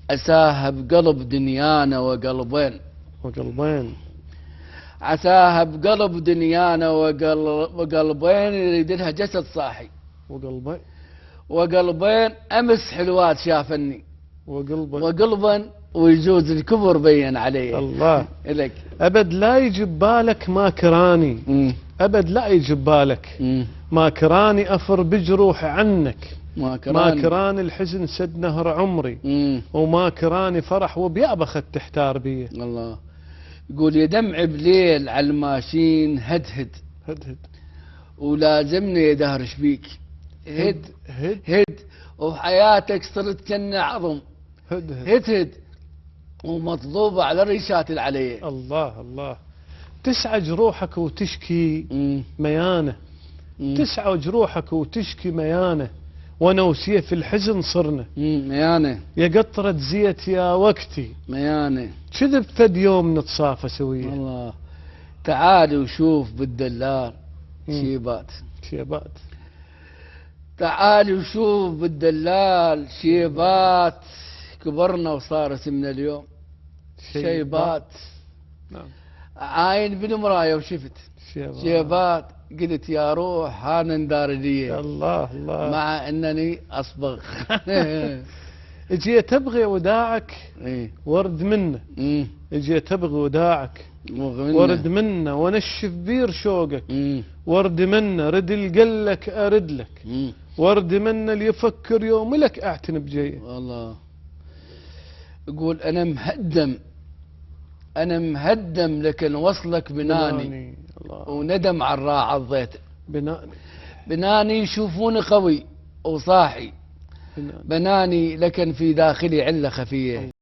عساها بقلب دنيانا وقلبين، وقلبين. عساها بقلب دنيانا وقلبين يريد لها جسد صاحي، وقلبين. وقلبين أمس حلوات شافني، وقلبين. وقلبا ويجوز الكبر بين علي. الله. إلك أبد لا يجي ببالك ما كراني، أبد لا يجي ببالك ما كراني أفر بجروح عنك، ما كراني الحزن سد نهر عمري، وما كراني فرح وبيابخت تحتار بيه. الله يقول يا دمع بليل على الماشين هدهد، هدهد ولازمني يا دهر شبيك، هد هد هد وحياتك صرت كنا عظم، هدهد هدهد ومطلوبة على الريشات العليه. الله الله. تسعى جروحك وتشكي ميانه، تسعى جروحك وتشكي ميانه، وانا وسيف الحزن صرنا ميانه يا قطرة زيت يا وقتي، ميانه كذب فد يوم نتصافى سويا. الله تعال وشوف بالدلال شيبات، شيبات. تعال وشوف بالدلال شيبات، كبرنا وصار اسمنا اليوم شيبات. نعم. عاين بالمراية وشفت شيبات، قلت يا روح هانا ندار لي. الله الله. مع انني اصبغ. جيت ابغي وداعك ورد منه، جيت ابغي وداعك ورد منه، ونشف بير شوقك ورد منه، رد القلك ارد لك ورد منه، اللي يفكر يوم لك اعتن بجيه. والله يقول انا مهدم، انا مهدم لكن وصلك بناني وندم على الراعة الضيت. بناني يشوفوني قوي وصاحي، بناني لكن في داخلي علة خفية.